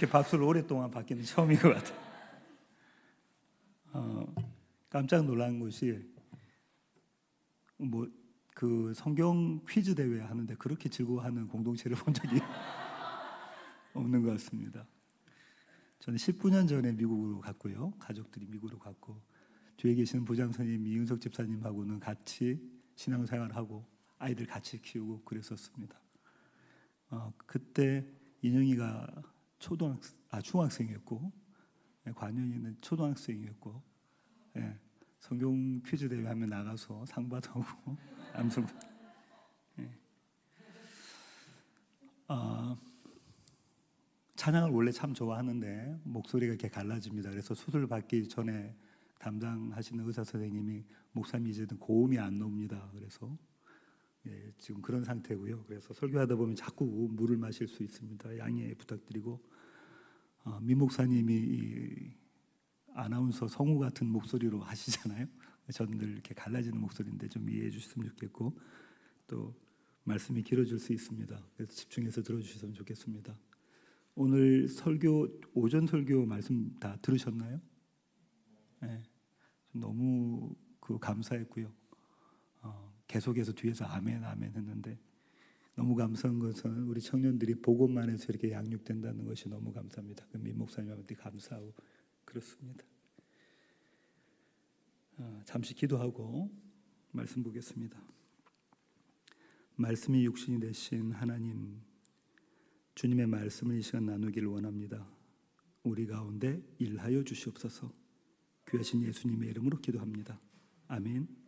이렇게 박수를 오랫동안 받기는 처음인 것 같아요. 깜짝 놀란 것이 그 성경 퀴즈 대회 하는데 그렇게 즐거워하는 공동체를 본 적이 없는 것 같습니다. 저는 19년 전에 미국으로 갔고요. 가족들이 미국으로 갔고 뒤에 계시는 부장 선생님 이은석 집사님하고는 같이 신앙생활을 하고 아이들 같이 키우고 그랬었습니다. 그때 인영이가 중학생이었고 관현이는 초등학생이었고 성경 퀴즈 대회 하면 나가서 상 받아오고 암송. 찬양을 원래 참 좋아하는데 목소리가 이렇게 갈라집니다. 그래서 수술 받기 전에 담당하시는 의사 선생님이 목사님 이제는 고음이 안 나옵니다. 그래서 지금 그런 상태고요. 그래서 설교하다 보면 자꾸 물을 마실 수 있습니다. 양해 부탁드리고 민 목사님이 이 아나운서 성우 같은 목소리로 하시잖아요. 저는 늘 이렇게 갈라지는 목소리인데 좀 이해해 주셨으면 좋겠고 또 말씀이 길어질 수 있습니다. 그래서 집중해서 들어주셨으면 좋겠습니다. 오늘 설교 오전 설교 말씀 다 들으셨나요? 네, 너무 감사했고요. 계속해서 뒤에서 아멘 아멘 했는데 너무 감사한 것은 우리 청년들이 복음만 해서 이렇게 양육된다는 것이 너무 감사합니다. 민 목사님한테 감사하고 그렇습니다. 잠시 기도하고 말씀 보겠습니다. 말씀이 육신이 되신 하나님, 주님의 말씀을 이 시간 나누기를 원합니다. 우리 가운데 일하여 주시옵소서. 귀하신 예수님의 이름으로 기도합니다. 아멘.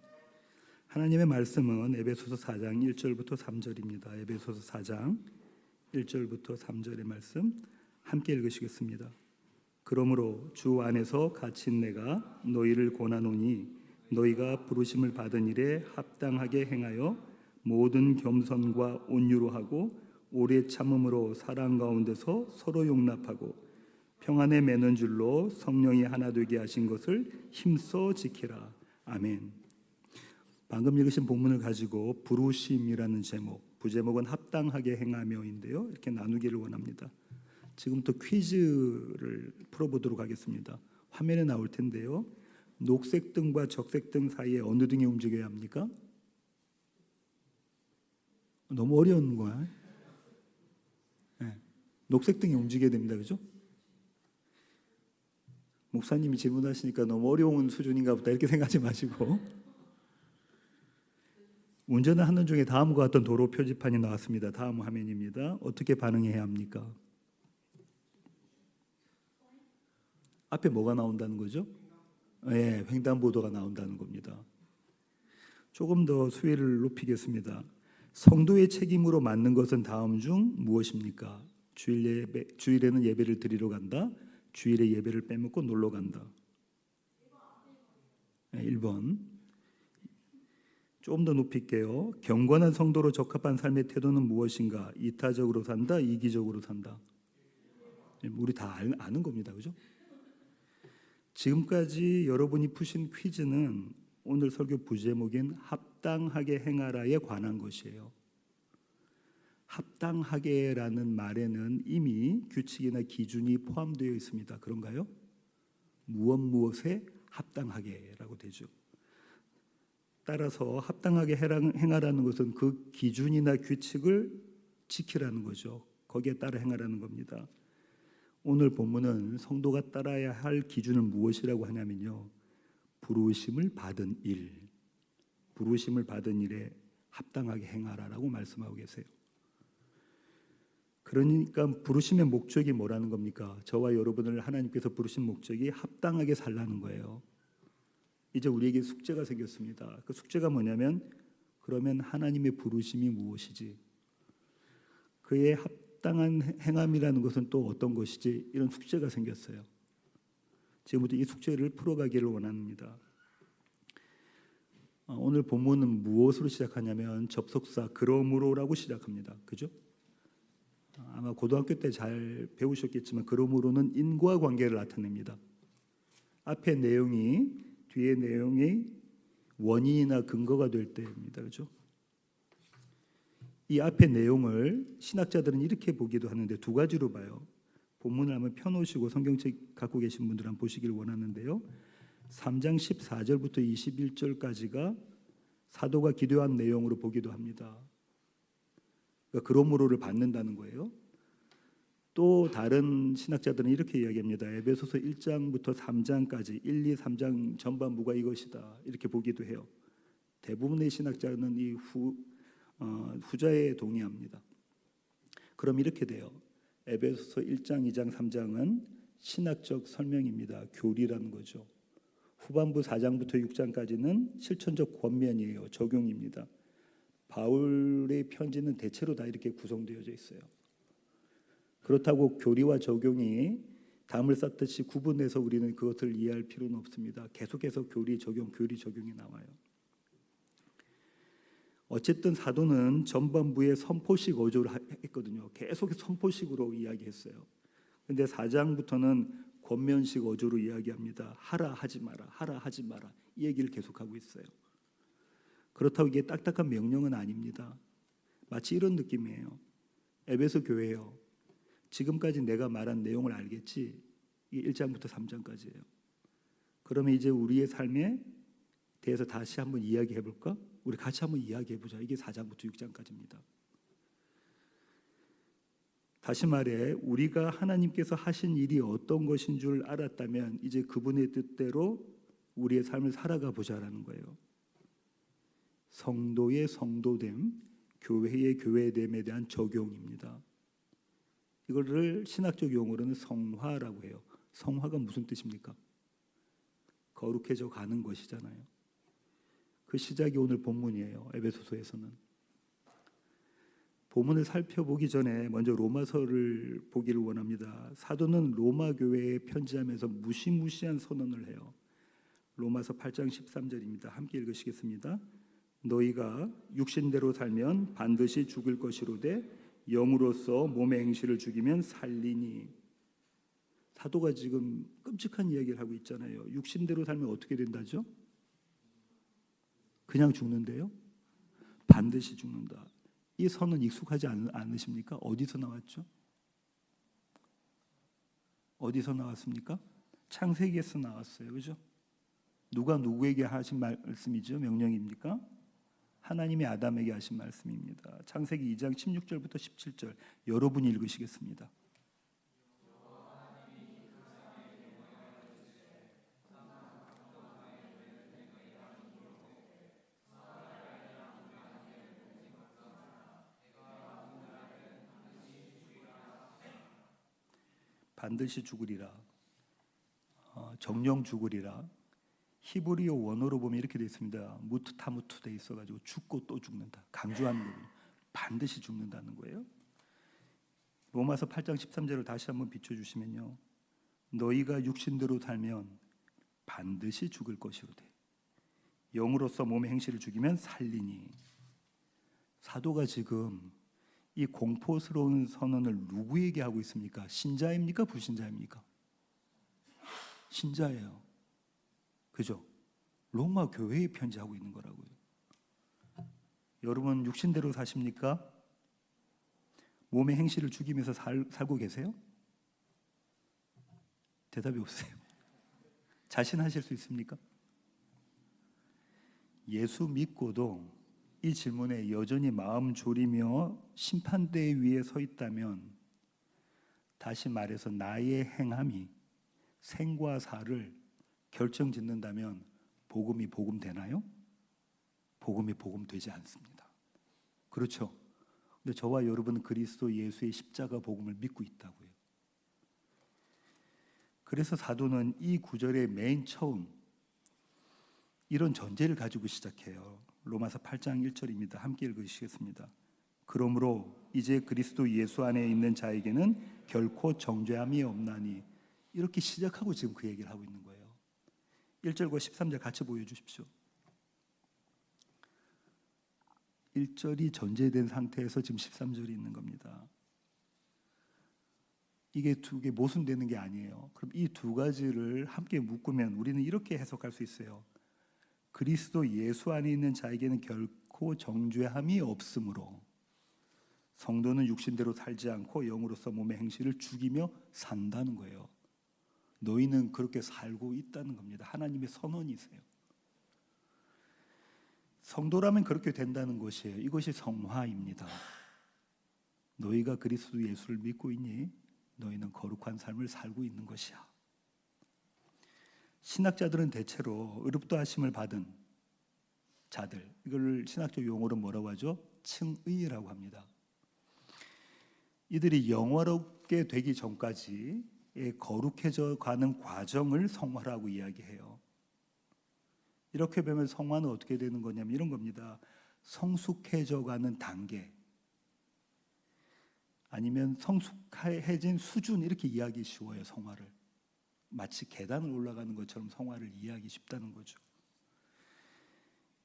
하나님의 말씀은 에베소서 4장 1절부터 3절입니다. 에베소서 4장 1절부터 3절의 말씀 함께 읽으시겠습니다. 그러므로 주 안에서 갇힌 내가 너희를 권하노니 너희가 부르심을 받은 일에 합당하게 행하여 모든 겸손과 온유로 하고 오래 참음으로 사랑 가운데서 서로 용납하고 평안에 매는 줄로 성령이 하나 되게 하신 것을 힘써 지키라. 아멘. 방금 읽으신 본문을 가지고 부르심이라는 제목, 부제목은 합당하게 행하며인데요. 이렇게 나누기를 원합니다. 지금부터 퀴즈를 풀어보도록 하겠습니다. 화면에 나올 텐데요. 녹색 등과 적색 등 사이에 어느 등이 움직여야 합니까? 너무 어려운 거야. 녹색 등이 움직여야 됩니다. 그죠? 목사님이 질문하시니까 너무 어려운 수준인가 보다 이렇게 생각하지 마시고 운전을 하는 중에 다음과 같은 도로 표지판이 나왔습니다. 다음 화면입니다. 어떻게 반응해야 합니까? 앞에 뭐가 나온다는 거죠? 횡단보도가 나온다는 겁니다. 조금 더 수위를 높이겠습니다. 성도의 책임으로 맡는 것은 다음 중 무엇입니까? 주일에는 예배를 드리러 간다. 주일에 예배를 빼먹고 놀러 간다. 1번. 조금 더 높일게요. 경건한 성도로 적합한 삶의 태도는 무엇인가? 이타적으로 산다, 이기적으로 산다. 우리 다 아는 겁니다. 그죠? 지금까지 여러분이 푸신 퀴즈는 오늘 설교 부제목인 합당하게 행하라에 관한 것이에요. 합당하게라는 말에는 이미 규칙이나 기준이 포함되어 있습니다. 그런가요? 무엇에 합당하게라고 되죠. 따라서 합당하게 행하라는 것은 그 기준이나 규칙을 지키라는 거죠. 거기에 따라 행하라는 겁니다. 오늘 본문은 성도가 따라야 할 기준은 무엇이라고 하냐면요. 부르심을 받은 일, 부르심을 받은 일에 합당하게 행하라라고 말씀하고 계세요. 그러니까 부르심의 목적이 뭐라는 겁니까? 저와 여러분을 하나님께서 부르신 목적이 합당하게 살라는 거예요. 이제 우리에게 숙제가 생겼습니다. 그 숙제가 뭐냐면 그러면 하나님의 부르심이 무엇이지? 그의 합당한 행함이라는 것은 또 어떤 것이지? 이런 숙제가 생겼어요. 지금부터 이 숙제를 풀어가기를 원합니다. 오늘 본문은 무엇으로 시작하냐면 접속사 그러므로라고 시작합니다. 그죠? 아마 고등학교 때 잘 배우셨겠지만 그러므로는 인과관계를 나타냅니다. 앞에 내용이 뒤에 내용이 원인이나 근거가 될 때입니다. 그죠? 이 앞에 내용을 신학자들은 이렇게 보기도 하는데 두 가지로 봐요. 본문을 한번 펴놓으시고 성경책 갖고 계신 분들 한번 보시길 원하는데요. 3장 14절부터 21절까지가 사도가 기도한 내용으로 보기도 합니다. 그러니까 그러므로를 받는다는 거예요. 또 다른 신학자들은 이렇게 이야기합니다. 에베소서 1장부터 3장까지 1, 2, 3장 전반부가 이것이다 이렇게 보기도 해요. 대부분의 신학자는 이 후자에 동의합니다. 그럼 이렇게 돼요. 에베소서 1장, 2장, 3장은 신학적 설명입니다. 교리라는 거죠. 후반부 4장부터 6장까지는 실천적 권면이에요. 적용입니다. 바울의 편지는 대체로 다 이렇게 구성되어져 있어요. 그렇다고 교리와 적용이 담을 쌓듯이 구분해서 우리는 그것을 이해할 필요는 없습니다. 계속해서 교리 적용이 나와요. 어쨌든 사도는 전반부에 선포식 어조를 했거든요. 계속 선포식으로 이야기했어요. 근데 4장부터는 권면식 어조로 이야기합니다. 하라 하지 마라, 하라 하지 마라 이 얘기를 계속하고 있어요. 그렇다고 이게 딱딱한 명령은 아닙니다. 마치 이런 느낌이에요. 에베소 교회요. 지금까지 내가 말한 내용을 알겠지? 이게 1장부터 3장까지예요. 그러면 이제 우리의 삶에 대해서 다시 한번 이야기해 볼까? 우리 같이 한번 이야기해 보자. 이게 4장부터 6장까지입니다. 다시 말해 우리가 하나님께서 하신 일이 어떤 것인 줄 알았다면 이제 그분의 뜻대로 우리의 삶을 살아가 보자라는 거예요. 성도의 성도됨, 교회의 교회됨에 대한 적용입니다. 이거를 신학적 용어로는 성화라고 해요. 성화가 무슨 뜻입니까? 거룩해져 가는 것이잖아요. 그 시작이 오늘 본문이에요. 에베소서에서는. 본문을 살펴보기 전에 먼저 로마서를 보기를 원합니다. 사도는 로마 교회에 편지하면서 무시무시한 선언을 해요. 로마서 8장 13절입니다. 함께 읽으시겠습니다. 너희가 육신대로 살면 반드시 죽을 것이로되 영으로서 몸의 행실을 죽이면 살리니. 사도가 지금 끔찍한 이야기를 하고 있잖아요. 육신대로 살면 어떻게 된다죠? 그냥 죽는데요? 반드시 죽는다. 이 선은 익숙하지 않으십니까? 어디서 나왔죠? 어디서 나왔습니까? 창세기에서 나왔어요. 그죠? 누가 누구에게 하신 말씀이죠? 명령입니까? 하나님이 아담에게 하신 말씀입니다. 창세기 2장 16절부터 17절 여러분이 읽으시겠습니다. 반드시 죽으리라. 정령 죽으리라. 히브리어 원어로 보면 이렇게 되어 있습니다. 무트타무트 돼 있어가지고 죽고 또 죽는다. 강조하는 거군요. 반드시 죽는다는 거예요. 로마서 8장 13절을 다시 한번 비춰주시면요. 너희가 육신대로 살면 반드시 죽을 것이로되 영으로서 몸의 행실을 죽이면 살리니. 사도가 지금 이 공포스러운 선언을 누구에게 하고 있습니까? 신자입니까? 불신자입니까? 신자예요. 그죠? 로마 교회에 편지하고 있는 거라고요. 여러분 육신대로 사십니까? 몸의 행실을 죽이면서 살고 계세요? 대답이 없어요. 자신하실 수 있습니까? 예수 믿고도 이 질문에 여전히 마음 졸이며 심판대 위에 서 있다면, 다시 말해서 나의 행함이 생과 사를 결정짓는다면 복음이 복음 되나요? 복음이 복음 되지 않습니다. 그렇죠? 근데 저와 여러분은 그리스도 예수의 십자가 복음을 믿고 있다고요. 그래서 사도는 이 구절의 맨 처음 이런 전제를 가지고 시작해요. 로마서 8장 1절입니다. 함께 읽으시겠습니다. 그러므로 이제 그리스도 예수 안에 있는 자에게는 결코 정죄함이 없나니. 이렇게 시작하고 지금 그 얘기를 하고 있는 거예요. 1절과 13절 같이 보여주십시오. 1절이 전제된 상태에서 지금 13절이 있는 겁니다. 이게 두 개 모순되는 게 아니에요. 그럼 이 두 가지를 함께 묶으면 우리는 이렇게 해석할 수 있어요. 그리스도 예수 안에 있는 자에게는 결코 정죄함이 없으므로 성도는 육신대로 살지 않고 영으로서 몸의 행실을 죽이며 산다는 거예요. 너희는 그렇게 살고 있다는 겁니다. 하나님의 선언이세요. 성도라면 그렇게 된다는 것이에요. 이것이 성화입니다. 너희가 그리스도 예수를 믿고 있니? 너희는 거룩한 삶을 살고 있는 것이야. 신학자들은 대체로 의롭다 하심을 받은 자들, 이걸 신학적 용어로 뭐라고 하죠? 칭의라고 합니다. 이들이 영화롭게 되기 전까지 거룩해져 가는 과정을 성화라고 이야기해요. 이렇게 보면 성화는 어떻게 되는 거냐면 이런 겁니다. 성숙해져 가는 단계, 아니면 성숙해진 수준, 이렇게 이해하기 쉬워요. 성화를 마치 계단을 올라가는 것처럼 성화를 이해하기 쉽다는 거죠.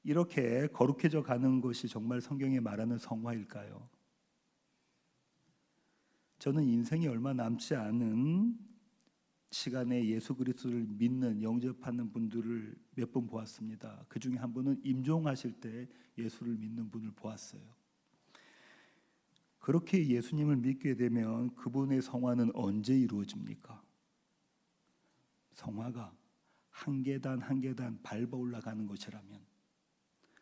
이렇게 거룩해져 가는 것이 정말 성경에 말하는 성화일까요? 저는 인생이 얼마 남지 않은 시간에 예수 그리스도를 믿는, 영접하는 분들을 몇 번 보았습니다. 그 중에 한 분은 임종하실 때 예수를 믿는 분을 보았어요. 그렇게 예수님을 믿게 되면 그분의 성화는 언제 이루어집니까? 성화가 한 계단 한 계단 밟아 올라가는 것이라면,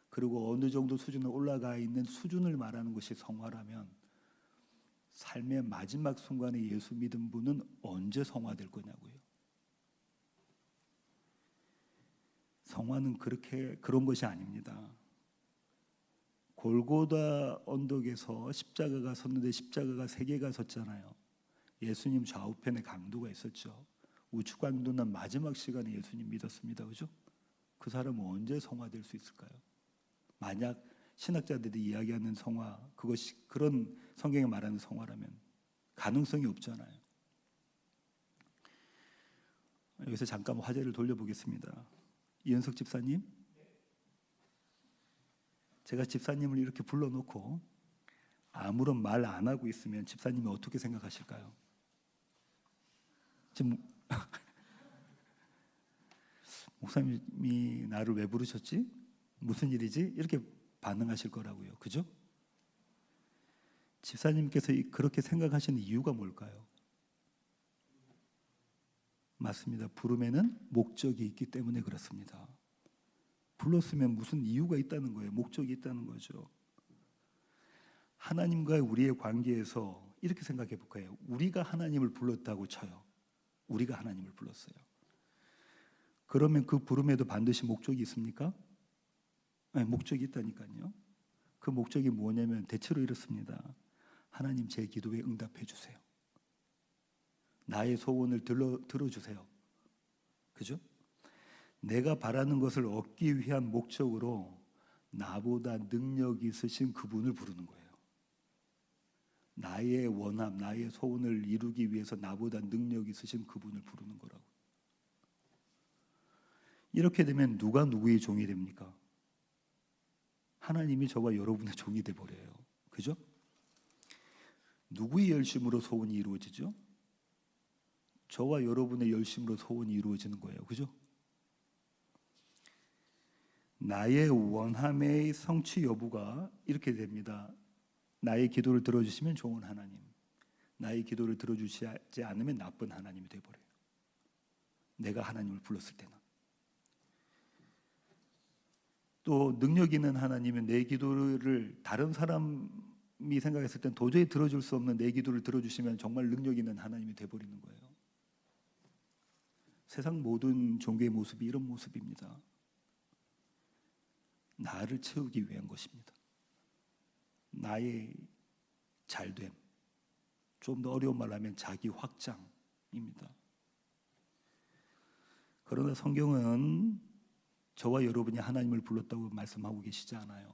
그리고 어느 정도 수준에 올라가 있는 수준을 말하는 것이 성화라면, 삶의 마지막 순간에 예수 믿은 분은 언제 성화될 거냐고요. 성화는 그런 것이 아닙니다. 골고다 언덕에서 십자가가 섰는데 십자가가 3개가 섰잖아요. 예수님 좌우편에 강도가 있었죠. 우측 강도는 마지막 시간에 예수님 믿었습니다. 그죠? 그 사람은 언제 성화될 수 있을까요? 만약 신학자들이 이야기하는 성화, 그것이 그런 성경에 말하는 성화라면 가능성이 없잖아요. 여기서 잠깐 화제를 돌려보겠습니다. 이현석 집사님, 제가 집사님을 이렇게 불러놓고 아무런 말 안 하고 있으면 집사님이 어떻게 생각하실까요? 지금 목사님이 나를 왜 부르셨지? 무슨 일이지? 이렇게 반응하실 거라고요. 그죠? 집사님께서 그렇게 생각하시는 이유가 뭘까요? 맞습니다. 부름에는 목적이 있기 때문에 그렇습니다. 불렀으면 무슨 이유가 있다는 거예요. 목적이 있다는 거죠. 하나님과 우리의 관계에서 이렇게 생각해 볼까요? 우리가 하나님을 불렀다고 쳐요. 우리가 하나님을 불렀어요. 그러면 그 부름에도 반드시 목적이 있습니까? 네, 목적이 있다니까요. 그 목적이 뭐냐면 대체로 이렇습니다. 하나님, 제 기도에 응답해 주세요. 나의 소원을 들어주세요. 그죠? 내가 바라는 것을 얻기 위한 목적으로 나보다 능력 있으신 그분을 부르는 거예요. 나의 원함, 나의 소원을 이루기 위해서 나보다 능력 있으신 그분을 부르는 거라고. 이렇게 되면 누가 누구의 종이 됩니까? 하나님이 저와 여러분의 종이 돼버려요. 그죠? 누구의 열심으로 소원이 이루어지죠? 저와 여러분의 열심으로 소원이 이루어지는 거예요. 그죠? 나의 원함의 성취 여부가 이렇게 됩니다. 나의 기도를 들어주시면 좋은 하나님, 나의 기도를 들어주시지 않으면 나쁜 하나님이 돼버려요. 내가 하나님을 불렀을 때는. 또 능력 있는 하나님은 내 기도를 다른 사람이 생각했을 땐 도저히 들어줄 수 없는 내 기도를 들어주시면 정말 능력 있는 하나님이 돼버리는 거예요. 세상 모든 종교의 모습이 이런 모습입니다. 나를 채우기 위한 것입니다. 나의 잘됨, 좀 더 어려운 말로 하면 자기 확장입니다. 그러나 성경은 저와 여러분이 하나님을 불렀다고 말씀하고 계시지 않아요.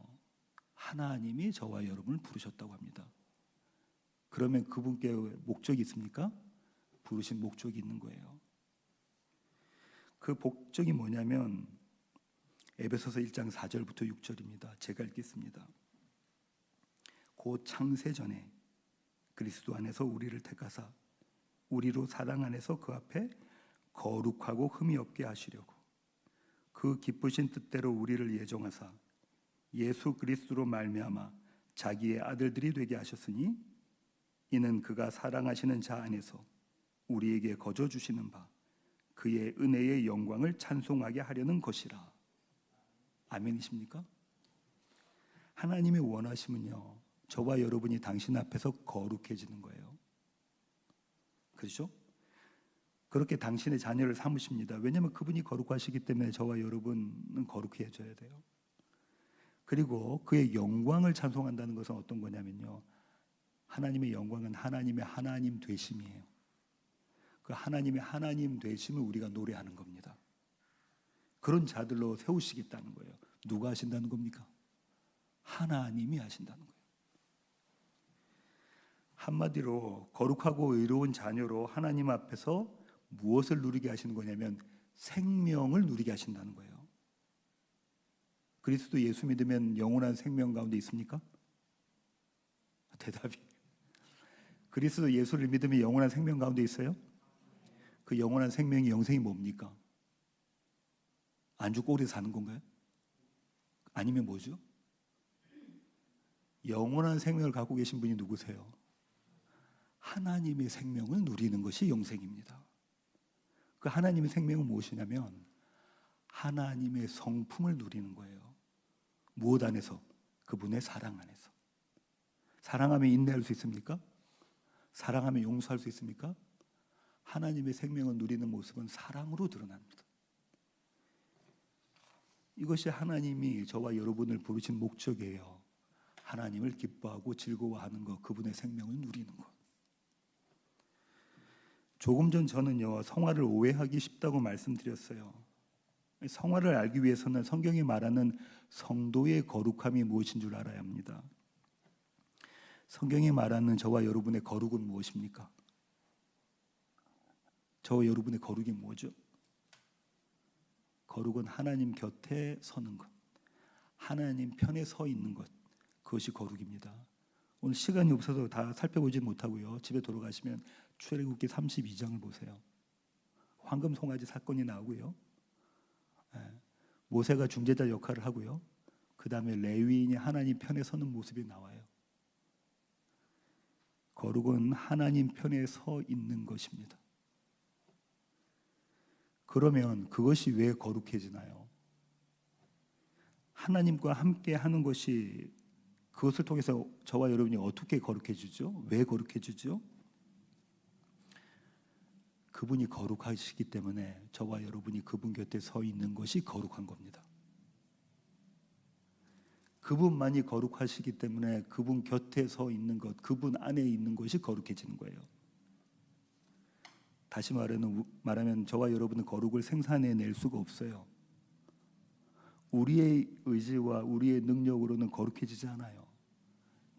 하나님이 저와 여러분을 부르셨다고 합니다. 그러면 그분께 목적이 있습니까? 부르신 목적이 있는 거예요. 그 목적이 뭐냐면 에베소서 1장 4절부터 6절입니다. 제가 읽겠습니다. 곧 창세 전에 그리스도 안에서 우리를 택하사 우리로 사랑 안에서 그 앞에 거룩하고 흠이 없게 하시려고 그 기쁘신 뜻대로 우리를 예정하사 예수 그리스도로 말미암아 자기의 아들들이 되게 하셨으니 이는 그가 사랑하시는 자 안에서 우리에게 거저 주시는 바 그의 은혜의 영광을 찬송하게 하려는 것이라. 아멘이십니까? 하나님의 원하심은요, 저와 여러분이 당신 앞에서 거룩해지는 거예요. 그렇죠? 그렇게 당신의 자녀를 삼으십니다. 왜냐하면 그분이 거룩하시기 때문에 저와 여러분은 거룩해져야 돼요. 그리고 그의 영광을 찬송한다는 것은 어떤 거냐면요, 하나님의 영광은 하나님의 하나님 되심이에요. 그 하나님의 하나님 되심을 우리가 노래하는 겁니다. 그런 자들로 세우시겠다는 거예요. 누가 하신다는 겁니까? 하나님이 하신다는 거예요. 한마디로 거룩하고 의로운 자녀로 하나님 앞에서 무엇을 누리게 하시는 거냐면 생명을 누리게 하신다는 거예요. 그리스도 예수 믿으면 영원한 생명 가운데 있습니까? 대답이, 그리스도 예수를 믿으면 영원한 생명 가운데 있어요? 그 영원한 생명이, 영생이 뭡니까? 안 죽고 오래 사는 건가요? 아니면 뭐죠? 영원한 생명을 갖고 계신 분이 누구세요? 하나님의 생명을 누리는 것이 영생입니다. 그 하나님의 생명은 무엇이냐면 하나님의 성품을 누리는 거예요. 무엇 안에서? 그분의 사랑 안에서. 사랑하면 인내할 수 있습니까? 사랑하면 용서할 수 있습니까? 하나님의 생명을 누리는 모습은 사랑으로 드러납니다. 이것이 하나님이 저와 여러분을 부르신 목적이에요. 하나님을 기뻐하고 즐거워하는 것, 그분의 생명을 누리는 것. 조금 전 저는요, 성화를 오해하기 쉽다고 말씀드렸어요. 성화를 알기 위해서는 성경이 말하는 성도의 거룩함이 무엇인 줄 알아야 합니다. 성경이 말하는 저와 여러분의 거룩은 무엇입니까? 저와 여러분의 거룩이 뭐죠? 거룩은 하나님 곁에 서는 것, 하나님 편에 서 있는 것, 그것이 거룩입니다. 오늘 시간이 없어서 다 살펴보지 못하고요, 집에 돌아가시면 출애굽기 32장을 보세요. 황금 송아지 사건이 나오고요, 모세가 중재자 역할을 하고요, 그 다음에 레위인이 하나님 편에 서는 모습이 나와요. 거룩은 하나님 편에 서 있는 것입니다. 그러면 그것이 왜 거룩해지나요? 하나님과 함께 하는 것이, 그것을 통해서 저와 여러분이 어떻게 거룩해지죠? 왜 거룩해지죠? 그분이 거룩하시기 때문에 저와 여러분이 그분 곁에 서 있는 것이 거룩한 겁니다. 그분만이 거룩하시기 때문에 그분 곁에 서 있는 것, 그분 안에 있는 것이 거룩해지는 거예요. 다시 말하면 저와 여러분은 거룩을 생산해낼 수가 없어요. 우리의 의지와 우리의 능력으로는 거룩해지지 않아요.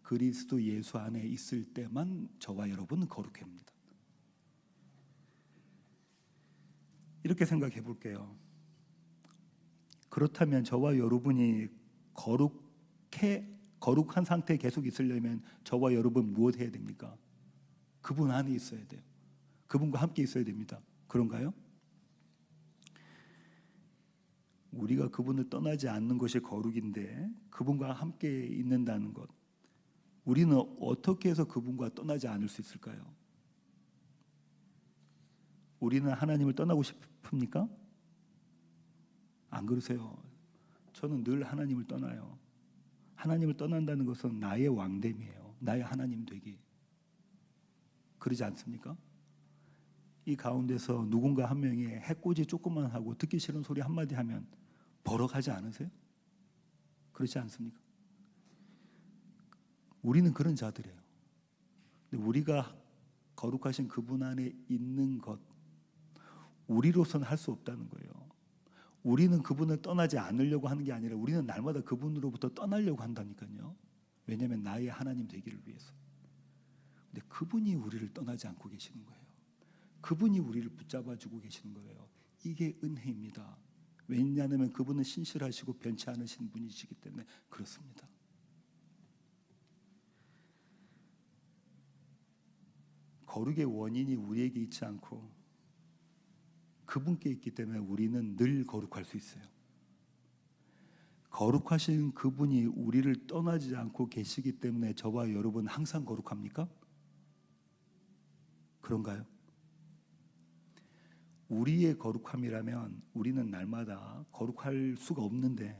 그리스도 예수 안에 있을 때만 저와 여러분은 거룩합니다. 이렇게 생각해 볼게요. 그렇다면 저와 여러분이 거룩한 상태에 계속 있으려면 저와 여러분 무엇 해야 됩니까? 그분 안에 있어야 돼요. 그분과 함께 있어야 됩니다. 그런가요? 우리가 그분을 떠나지 않는 것이 거룩인데 그분과 함께 있는다는 것, 우리는 어떻게 해서 그분과 떠나지 않을 수 있을까요? 우리는 하나님을 떠나고 싶습니까? 안 그러세요. 저는 늘 하나님을 떠나요. 하나님을 떠난다는 것은 나의 왕됨이에요. 나의 하나님 되기. 그러지 않습니까? 이 가운데서 누군가 한 명이 해코지 조금만 하고 듣기 싫은 소리 한마디 하면 벌어가지 않으세요? 그렇지 않습니까? 우리는 그런 자들이에요. 근데 우리가 거룩하신 그분 안에 있는 것, 우리로서는 할 수 없다는 거예요. 우리는 그분을 떠나지 않으려고 하는 게 아니라 우리는 날마다 그분으로부터 떠나려고 한다니까요. 왜냐하면 나의 하나님 되기를 위해서. 근데 그분이 우리를 떠나지 않고 계시는 거예요. 그분이 우리를 붙잡아주고 계시는 거예요. 이게 은혜입니다. 왜냐하면 그분은 신실하시고 변치 않으신 분이시기 때문에 그렇습니다. 거룩의 원인이 우리에게 있지 않고 그분께 있기 때문에 우리는 늘 거룩할 수 있어요. 거룩하신 그분이 우리를 떠나지 않고 계시기 때문에 저와 여러분 항상 거룩합니까? 그런가요? 우리의 거룩함이라면 우리는 날마다 거룩할 수가 없는데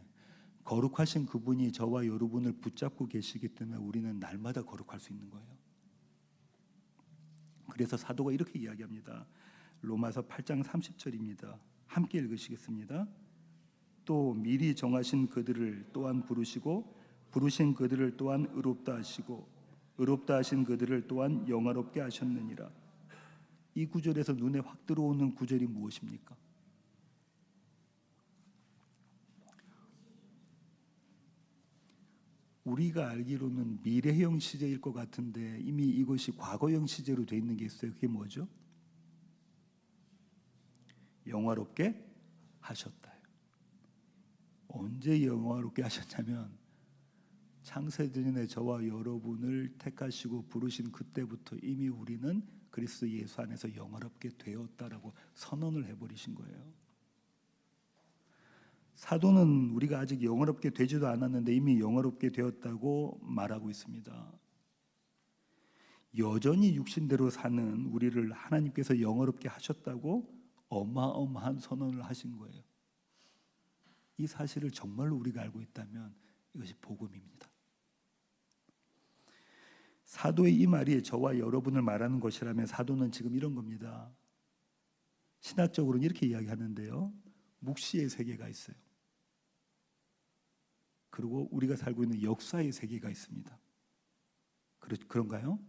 거룩하신 그분이 저와 여러분을 붙잡고 계시기 때문에 우리는 날마다 거룩할 수 있는 거예요. 그래서 사도가 이렇게 이야기합니다. 로마서 8장 30절입니다. 함께 읽으시겠습니다. 또 미리 정하신 그들을 또한 부르시고 부르신 그들을 또한 의롭다 하시고 의롭다 하신 그들을 또한 영화롭게 하셨느니라. 이 구절에서 눈에 확 들어오는 구절이 무엇입니까? 우리가 알기로는 미래형 시제일 것 같은데 이미 이것이 과거형 시제로 돼 있는 게 있어요. 그게 뭐죠? 영화롭게 하셨다. 언제 영화롭게 하셨냐면 창세전에 저와 여러분을 택하시고 부르신 그때부터 이미 우리는 그리스도 예수 안에서 영화롭게 되었다라고 선언을 해버리신 거예요. 사도는 우리가 아직 영화롭게 되지도 않았는데 이미 영화롭게 되었다고 말하고 있습니다. 여전히 육신대로 사는 우리를 하나님께서 영화롭게 하셨다고 어마어마한 선언을 하신 거예요. 이 사실을 정말로 우리가 알고 있다면 이것이 복음입니다. 사도의 이 말이 저와 여러분을 말하는 것이라면 사도는 지금 이런 겁니다. 신학적으로는 이렇게 이야기하는데요. 묵시의 세계가 있어요. 그리고 우리가 살고 있는 역사의 세계가 있습니다. 그런가요?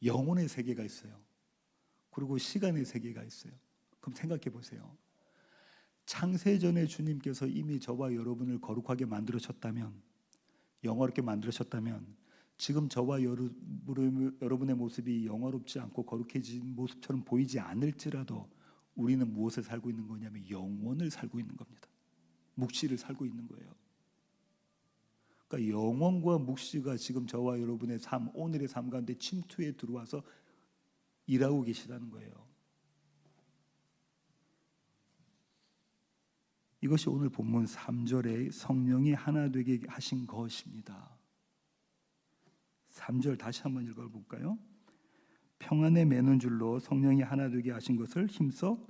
영혼의 세계가 있어요. 그리고 시간의 세계가 있어요. 그럼 생각해 보세요. 창세전에 주님께서 이미 저와 여러분을 거룩하게 만들으셨다면, 영화롭게 만들으셨다면 지금 저와 여러분의 모습이 영화롭지 않고 거룩해진 모습처럼 보이지 않을지라도 우리는 무엇을 살고 있는 거냐면 영원을 살고 있는 겁니다. 묵시를 살고 있는 거예요. 그러니까 영원과 묵시가 지금 저와 여러분의 삶, 오늘의 삶 가운데 침투에 들어와서 일하고 계시다는 거예요. 이것이 오늘 본문 3절에 성령이 하나 되게 하신 것입니다. 3절 다시 한번 읽어볼까요? 평안에 매는 줄로 성령이 하나 되게 하신 것을 힘써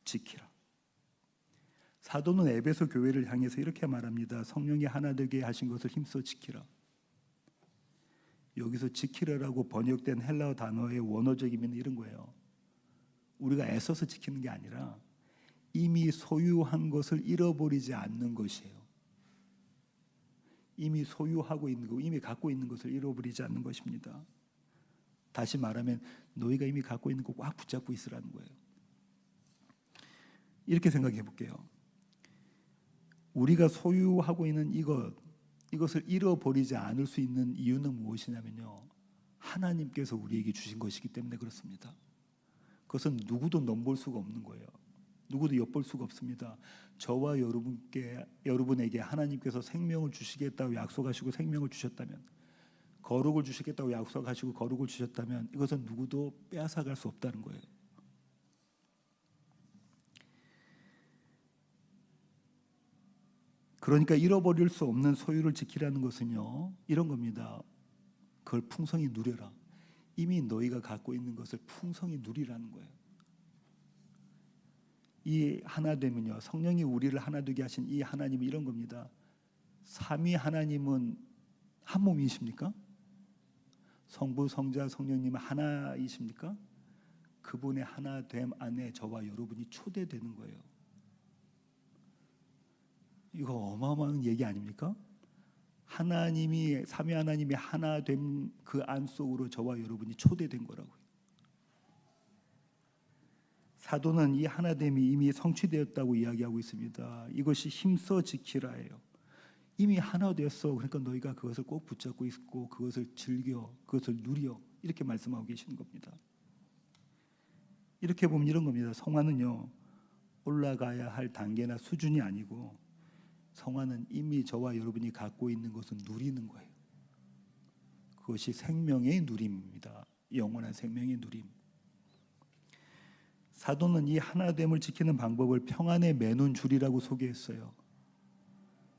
지키라. 사도는 에베소 교회를 향해서 이렇게 말합니다. 성령이 하나 되게 하신 것을 힘써 지키라. 여기서 지키라라고 번역된 헬라어 단어의 원어적 의미는 이런 거예요. 우리가 애써서 지키는 게 아니라 이미 소유한 것을 잃어버리지 않는 것이에요. 이미 소유하고 있는 거, 이미 갖고 있는 것을 잃어버리지 않는 것입니다. 다시 말하면 너희가 이미 갖고 있는 거 꽉 붙잡고 있으라는 거예요. 이렇게 생각해 볼게요. 우리가 소유하고 있는 이것을 잃어버리지 않을 수 있는 이유는 무엇이냐면요. 하나님께서 우리에게 주신 것이기 때문에 그렇습니다. 그것은 누구도 넘볼 수가 없는 거예요. 누구도 엿볼 수가 없습니다. 저와 여러분에게 하나님께서 생명을 주시겠다고 약속하시고 생명을 주셨다면, 거룩을 주시겠다고 약속하시고 거룩을 주셨다면 이것은 누구도 빼앗아갈 수 없다는 거예요. 그러니까 잃어버릴 수 없는 소유를 지키라는 것은요, 이런 겁니다. 그걸 풍성히 누려라. 이미 너희가 갖고 있는 것을 풍성히 누리라는 거예요. 이 하나됨은요, 성령이 우리를 하나 되게 하신 이 하나님은 이런 겁니다. 삼위 하나님은 한 몸이십니까? 성부, 성자, 성령님은 하나이십니까? 그분의 하나됨 안에 저와 여러분이 초대되는 거예요. 이거 어마어마한 얘기 아닙니까? 하나님이, 삼위 하나님이 하나됨 그 안 속으로 저와 여러분이 초대된 거라고요. 사도는 이 하나됨이 이미 성취되었다고 이야기하고 있습니다. 이것이 힘써 지키라예요. 이미 하나 되었어. 그러니까 너희가 그것을 꼭 붙잡고 있고 그것을 즐겨, 그것을 누려, 이렇게 말씀하고 계시는 겁니다. 이렇게 보면 이런 겁니다. 성화는요, 올라가야 할 단계나 수준이 아니고 성화는 이미 저와 여러분이 갖고 있는 것을 누리는 거예요. 그것이 생명의 누림입니다. 영원한 생명의 누림. 사도는 이 하나됨을 지키는 방법을 평안에 매는 줄이라고 소개했어요.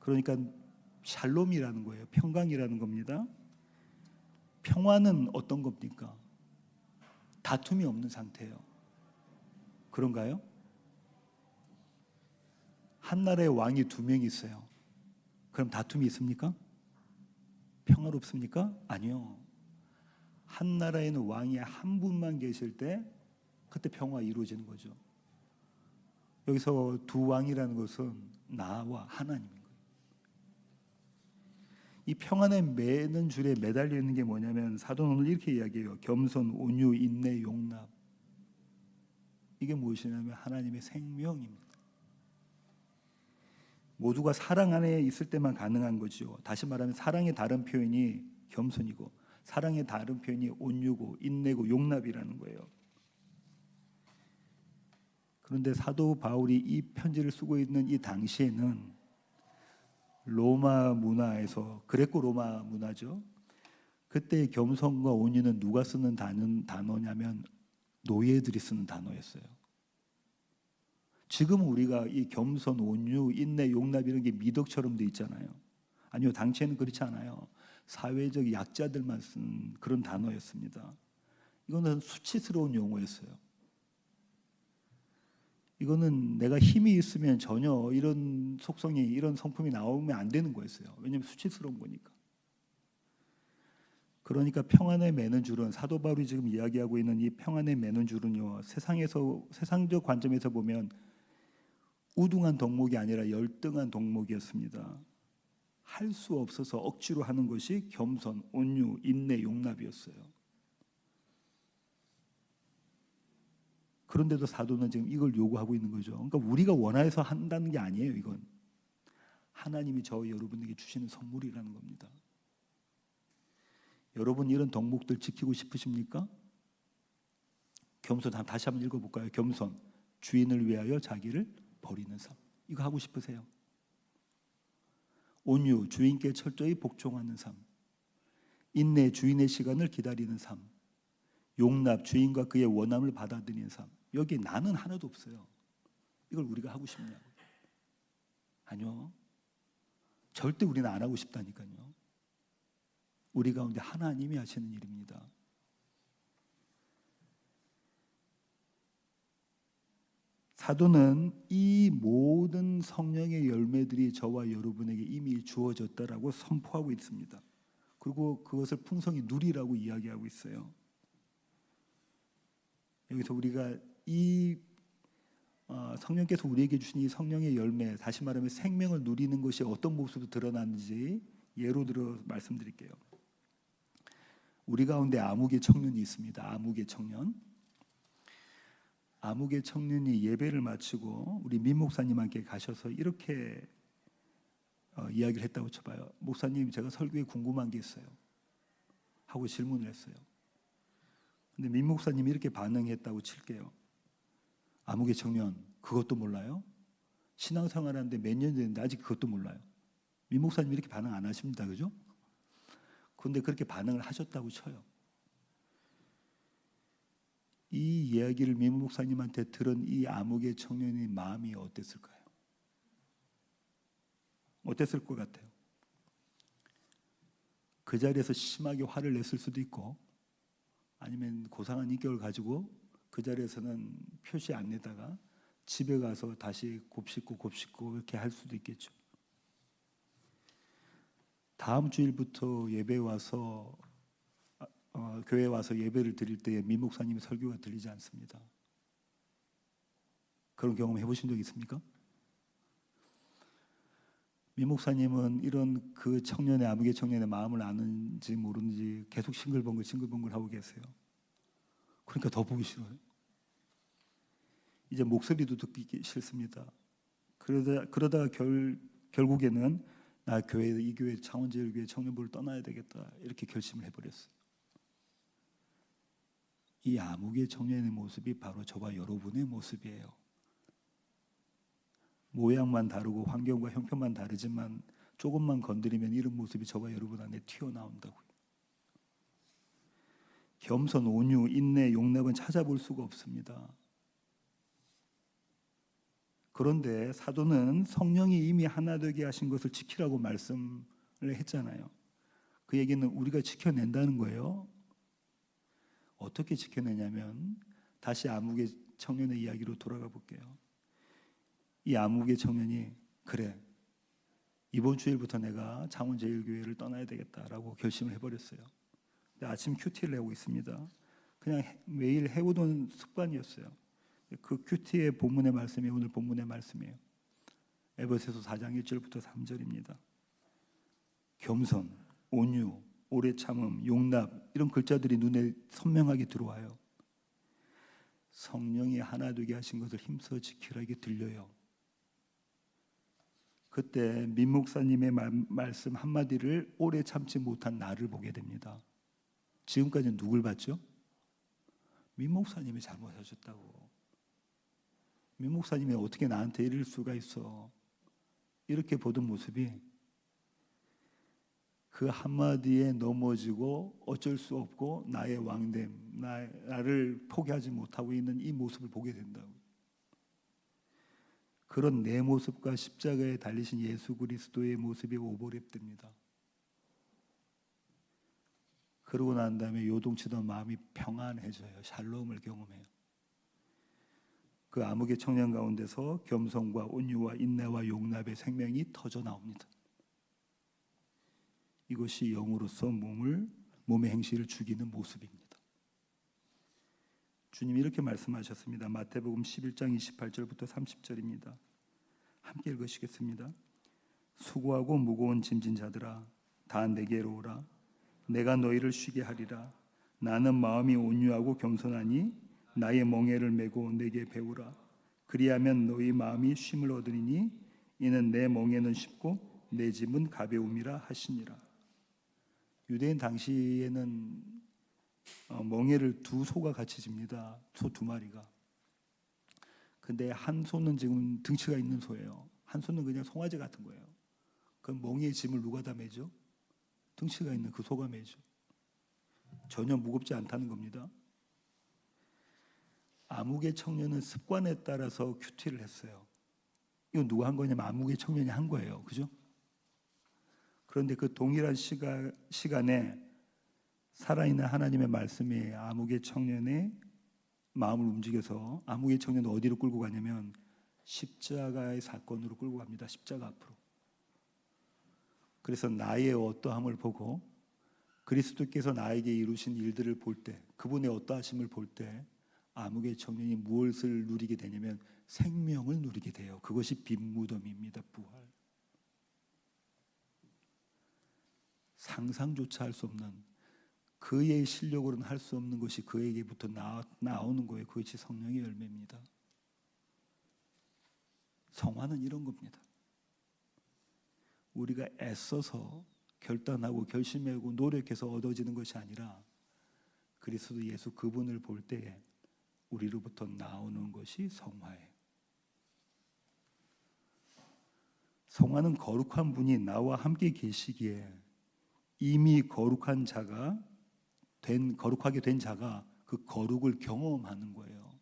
그러니까 샬롬이라는 거예요. 평강이라는 겁니다. 평화는 어떤 겁니까? 다툼이 없는 상태예요. 그런가요? 한 나라에 왕이 2명 있어요. 그럼 다툼이 있습니까? 평화롭습니까? 아니요. 한 나라에는 왕이 한 분만 계실 때 그때 평화가 이루어지는 거죠. 여기서 두 왕이라는 것은 나와 하나님인 거예요. 이 평안에 매는 줄에 매달려 있는 게 뭐냐면 사도는 오늘 이렇게 이야기해요. 겸손, 온유, 인내, 용납. 이게 무엇이냐면 하나님의 생명입니다. 모두가 사랑 안에 있을 때만 가능한 거죠. 다시 말하면 사랑의 다른 표현이 겸손이고 사랑의 다른 표현이 온유고 인내고 용납이라는 거예요. 그런데 사도 바울이 이 편지를 쓰고 있는 이 당시에는 로마 문화에서 그레코 로마 문화죠. 그때 겸손과 온유는 누가 쓰는 단어냐면 노예들이 쓰는 단어였어요. 지금 우리가 이 겸손, 온유, 인내, 용납 이런 게 미덕처럼 돼 있잖아요. 아니요, 당시에는 그렇지 않아요. 사회적 약자들만 쓴 그런 단어였습니다. 이거는 수치스러운 용어였어요. 이거는 내가 힘이 있으면 전혀 이런 속성이 이런 성품이 나오면 안 되는 거였어요. 왜냐하면 수치스러운 거니까. 그러니까 평안에 매는 줄은 사도 바울이 지금 이야기하고 있는 이 평안에 매는 줄은요. 세상적 관점에서 보면 우등한 덕목이 아니라 열등한 덕목이었습니다. 할 수 없어서 억지로 하는 것이 겸손, 온유, 인내, 용납이었어요. 그런데도 사도는 지금 이걸 요구하고 있는 거죠. 그러니까 우리가 원해서 한다는 게 아니에요. 이건 하나님이 저와 여러분에게 주시는 선물이라는 겁니다. 여러분 이런 덕목들 지키고 싶으십니까? 겸손 다시 한번 읽어볼까요? 겸손, 주인을 위하여 자기를 버리는 삶. 이거 하고 싶으세요? 온유, 주인께 철저히 복종하는 삶. 인내, 주인의 시간을 기다리는 삶. 용납, 주인과 그의 원함을 받아들이는 삶. 여기 나는 하나도 없어요. 이걸 우리가 하고 싶냐고. 아니요. 절대 우리는 안 하고 싶다니까요. 우리 가운데 하나님이 하시는 일입니다. 사도는 이 모든 성령의 열매들이 저와 여러분에게 이미 주어졌다라고 선포하고 있습니다. 그리고 그것을 풍성히 누리라고 이야기하고 있어요. 여기서 우리가 이 성령께서 우리에게 주신 이 성령의 열매, 다시 말하면 생명을 누리는 것이 어떤 모습으로 드러나는지 예로 들어 말씀드릴게요. 우리 가운데 아무개 청년이 있습니다. 아무개 청년. 아무개 청년이 예배를 마치고 우리 민 목사님께 가셔서 이렇게 이야기를 했다고 쳐봐요. 목사님, 제가 설교에 궁금한 게 있어요. 하고 질문을 했어요. 근데 민 목사님이 이렇게 반응했다고 칠게요. 아무개 청년, 그것도 몰라요? 신앙생활하는데 몇 년 됐는데 아직 그것도 몰라요. 민 목사님이 이렇게 반응 안 하십니다. 그죠? 그런데 그렇게 반응을 하셨다고 쳐요. 이 이야기를 민 목사님한테 들은 이 아무개 청년의 마음이 어땠을까요? 어땠을 것 같아요? 그 자리에서 심하게 화를 냈을 수도 있고 아니면 고상한 인격을 가지고 그 자리에서는 표시 안 내다가 집에 가서 다시 곱씹고 이렇게 할 수도 있겠죠. 다음 주일부터 예배 와서 교회 와서 예배를 드릴 때에 민 목사님의 설교가 들리지 않습니다. 그런 경험 해보신 적 있습니까? 민 목사님은 이런 그 청년의 아무개 청년의 마음을 아는지 모르는지 계속 싱글벙글 하고 계세요. 그러니까 더 보기 싫어요. 이제 목소리도 듣기 싫습니다. 그러다가 결국에는 나 이 교회 창원제일교회 청년부를 떠나야 되겠다 이렇게 결심을 해버렸어요. 이 아무개 청년의 모습이 바로 저와 여러분의 모습이에요. 모양만 다르고 환경과 형편만 다르지만 조금만 건드리면 이런 모습이 저와 여러분 안에 튀어나온다고요. 겸손, 온유, 인내, 용납은 찾아볼 수가 없습니다. 그런데 사도는 성령이 이미 하나 되게 하신 것을 지키라고 말씀을 했잖아요. 그 얘기는 우리가 지켜낸다는 거예요. 어떻게 지켜내냐면 다시 아무개 청년의 이야기로 돌아가 볼게요. 이 아무개 청년이 그래, 이번 주일부터 내가 창원제일교회를 떠나야 되겠다라고 결심을 해버렸어요. 근데 아침 큐티를 내고 있습니다. 그냥 매일 해오던 습관이었어요. 그 큐티의 본문의 말씀이 오늘 본문의 말씀이에요. 에베소서 4장 1절부터 3절입니다. 겸손, 온유, 오래 참음, 용납 이런 글자들이 눈에 선명하게 들어와요. 성령이 하나 되게 하신 것을 힘써 지키라 이게 들려요. 그때 민 목사님의 말씀 한마디를 오래 참지 못한 나를 보게 됩니다. 지금까지는 누굴 봤죠? 민 목사님이 잘못하셨다고. 민 목사님이 어떻게 나한테 이럴 수가 있어. 이렇게 보던 모습이 그 한마디에 넘어지고 어쩔 수 없고 나의 왕됨, 나를 포기하지 못하고 있는 이 모습을 보게 된다고. 그런 내 모습과 십자가에 달리신 예수 그리스도의 모습이 오버랩됩니다. 그러고 난 다음에 요동치던 마음이 평안해져요. 샬롬을 경험해요. 그 암흑의 청년 가운데서 겸손과 온유와 인내와 용납의 생명이 터져 나옵니다. 이것이 영으로서 몸의 행실을 죽이는 모습입니다. 주님이 이렇게 말씀하셨습니다. 마태복음 11장 28절부터 30절입니다. 함께 읽으시겠습니다. 수고하고 무거운 짐진 자들아 다 내게로 오라. 내가 너희를 쉬게 하리라. 나는 마음이 온유하고 겸손하니 나의 멍에를 메고 내게 배우라. 그리하면 너희 마음이 쉼을 얻으리니 이는 내 멍에는 쉽고 내 짐은 가벼움이라 하시니라. 유대인 당시에는 멍에를 두 소가 같이 집니다. 소 두 마리가. 근데 한 소는 지금 등치가 있는 소예요. 한 소는 그냥 송아지 같은 거예요. 그럼 멍에의 짐을 누가 다 매죠? 등치가 있는 그 소가 매죠. 전혀 무겁지 않다는 겁니다. 암흑의 청년은 습관에 따라서 큐티를 했어요. 이거 누가 한 거냐면 암흑의 청년이 한 거예요. 그죠? 그런데 그 동일한 시간에 살아있는 하나님의 말씀이 암흑의 청년의 마음을 움직여서 암흑의 청년을 어디로 끌고 가냐면 십자가의 사건으로 끌고 갑니다. 십자가 앞으로. 그래서 나의 어떠함을 보고 그리스도께서 나에게 이루신 일들을 볼 때, 그분의 어떠하심을 볼 때 암흑의 청년이 무엇을 누리게 되냐면 생명을 누리게 돼요. 그것이 빈무덤입니다. 부활. 상상조차 할 수 없는, 그의 실력으로는 할 수 없는 것이 그에게부터 나오는 거예요. 그것이 성령의 열매입니다. 성화는 이런 겁니다. 우리가 애써서 결단하고 결심하고 노력해서 얻어지는 것이 아니라 그리스도 예수 그분을 볼 때에 우리로부터 나오는 것이 성화예요. 성화는 거룩한 분이 나와 함께 계시기에 이미 거룩하게 된 자가 그 거룩을 경험하는 거예요.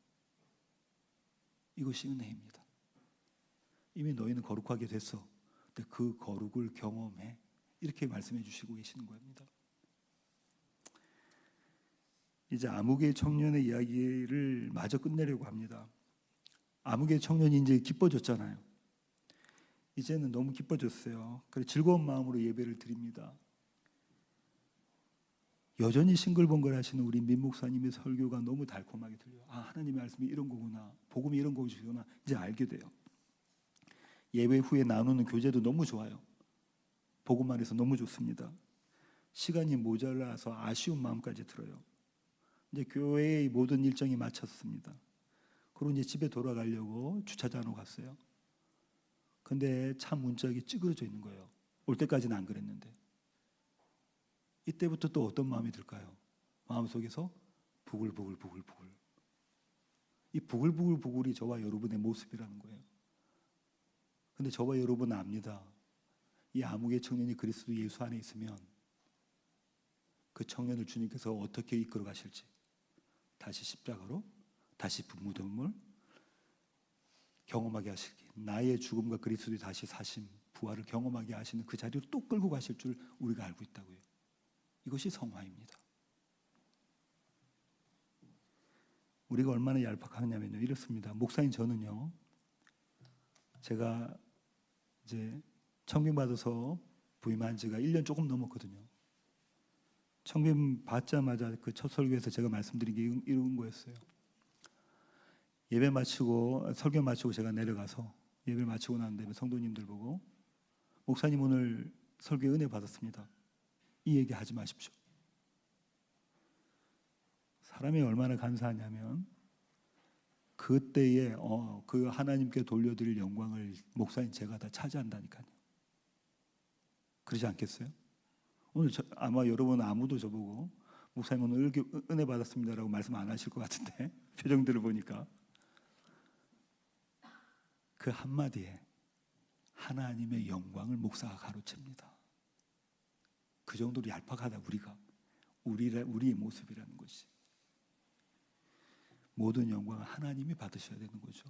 이것이 은혜입니다. 이미 너희는 거룩하게 됐어. 근데 그 거룩을 경험해. 이렇게 말씀해 주시고 계시는 겁니다. 이제 암흑의 청년의 이야기를 마저 끝내려고 합니다. 암흑의 청년이 이제 기뻐졌잖아요. 이제는 너무 기뻐졌어요. 그래서 즐거운 마음으로 예배를 드립니다. 여전히 싱글벙글 하시는 우리 민 목사님의 설교가 너무 달콤하게 들려요. 아, 하나님의 말씀이 이런 거구나. 복음이 이런 거구나. 이제 알게 돼요. 예배 후에 나누는 교제도 너무 좋아요. 복음만 해서 너무 좋습니다. 시간이 모자라서 아쉬운 마음까지 들어요. 이제 교회의 모든 일정이 마쳤습니다. 그리고 이제 집에 돌아가려고 주차장으로 갔어요. 근데 차 문짝이 찌그러져 있는 거예요. 올 때까지는 안 그랬는데. 이때부터 또 어떤 마음이 들까요? 마음속에서 부글부글. 이 부글부글이 저와 여러분의 모습이라는 거예요. 근데 저와 여러분은 압니다. 이 암흑의 청년이 그리스도 예수 안에 있으면 그 청년을 주님께서 어떻게 이끌어 가실지, 다시 십자가로, 다시 무덤을 경험하게 하시기, 나의 죽음과 그리스도의 다시 사심, 부활을 경험하게 하시는 그 자리로 또 끌고 가실 줄 우리가 알고 있다고요. 이것이 성화입니다. 우리가 얼마나 얄팍하냐면요, 이렇습니다. 목사님, 저는요, 제가 이제 청빙 받아서 부임한 지가 1년 조금 넘었거든요. 청빙 받자마자 그 첫 설교에서 제가 말씀드린 게 이런 거였어요. 예배 마치고 설교 마치고 제가 내려가서 예배를 마치고 난 다음에 성도님들 보고, 목사님 오늘 설교에 은혜 받았습니다, 이 얘기 하지 마십시오. 사람이 얼마나 간사하냐면 그때에 그 하나님께 돌려드릴 영광을 목사님 제가 다 차지한다니까요. 그러지 않겠어요? 오늘 아마 여러분 아무도 저보고 목사님 오늘 은혜 받았습니다라고 말씀 안 하실 것 같은데 표정들을 보니까 그 한마디에 하나님의 영광을 목사가 가로챕니다. 그 정도로 얄팍하다 우리의 모습이라는 것이. 모든 영광을 하나님이 받으셔야 되는 거죠.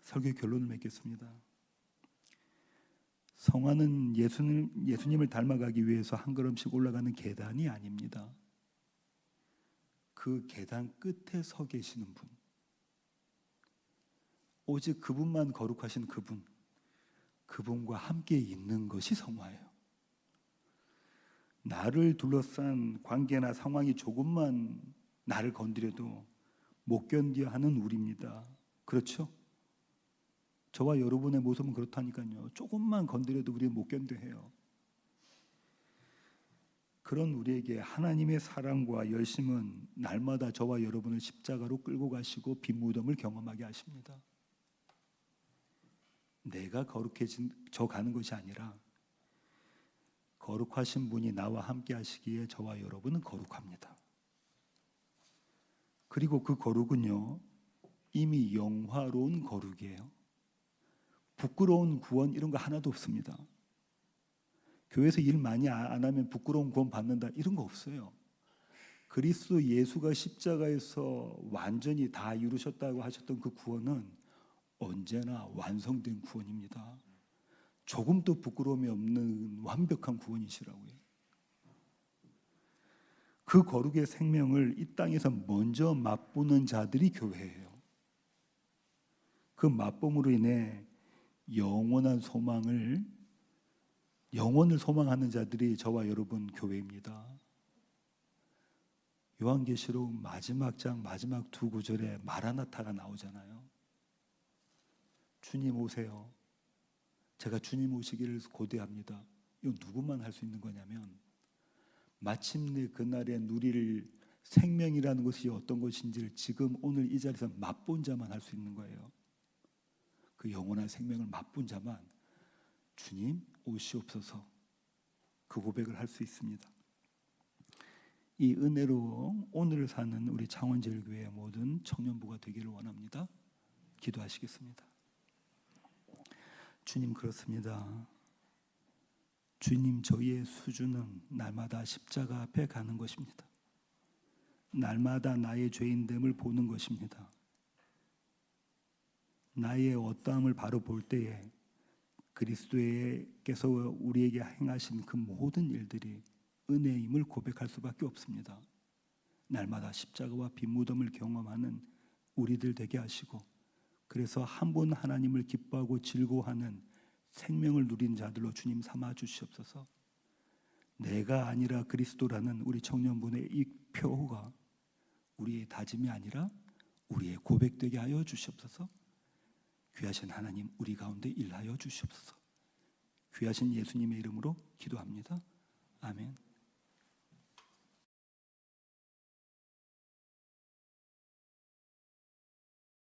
설교 결론을 맺겠습니다. 성화는 예수님을 닮아가기 위해서 한 걸음씩 올라가는 계단이 아닙니다. 그 계단 끝에 서 계시는 분, 오직 그분만 거룩하신 그분과 함께 있는 것이 성화예요. 나를 둘러싼 관계나 상황이 조금만 나를 건드려도 못 견뎌 하는 우리입니다. 그렇죠? 저와 여러분의 모습은 그렇다니까요. 조금만 건드려도 우리는 못 견뎌 해요. 그런 우리에게 하나님의 사랑과 열심은 날마다 저와 여러분을 십자가로 끌고 가시고 빈무덤을 경험하게 하십니다. 내가 거룩해져 가는 것이 아니라 거룩하신 분이 나와 함께 하시기에 저와 여러분은 거룩합니다. 그리고 그 거룩은요, 이미 영화로운 거룩이에요. 부끄러운 구원 이런 거 하나도 없습니다. 교회에서 일 많이 안 하면 부끄러운 구원 받는다 이런 거 없어요. 그리스도 예수가 십자가에서 완전히 다 이루셨다고 하셨던 그 구원은 언제나 완성된 구원입니다. 조금도 부끄러움이 없는 완벽한 구원이시라고요. 그 거룩의 생명을 이 땅에서 먼저 맛보는 자들이 교회예요. 그 맛봄으로 인해 영원을 소망하는 자들이 저와 여러분 교회입니다. 요한계시록 마지막 장 마지막 두 구절에 마라나타가 나오잖아요. 주님 오세요. 제가 주님 오시기를 고대합니다. 이거 누구만 할 수 있는 거냐면 마침내 그날에 누릴 생명이라는 것이 어떤 것인지를 지금 오늘 이 자리에서 맛본 자만 할 수 있는 거예요. 그 영원한 생명을 맛본 자만 주님 오시옵소서 그 고백을 할 수 있습니다. 이 은혜로 오늘을 사는 우리 창원제일교회 모든 청년부가 되기를 원합니다. 기도하시겠습니다. 주님, 그렇습니다. 주님, 저희의 수준은 날마다 십자가 앞에 가는 것입니다. 날마다 나의 죄인됨을 보는 것입니다. 나의 어떠함을 바로 볼 때에 그리스도께서 우리에게 행하신 그 모든 일들이 은혜임을 고백할 수밖에 없습니다. 날마다 십자가와 빈무덤을 경험하는 우리들 되게 하시고, 그래서 한 분 하나님을 기뻐하고 즐거워하는 생명을 누린 자들로 주님 삼아 주시옵소서. 내가 아니라 그리스도라는 우리 청년분의 이 표가 우리의 다짐이 아니라 우리의 고백되게 하여 주시옵소서. 귀하신 하나님, 우리 가운데 일하여 주시옵소서. 귀하신 예수님의 이름으로 기도합니다. 아멘.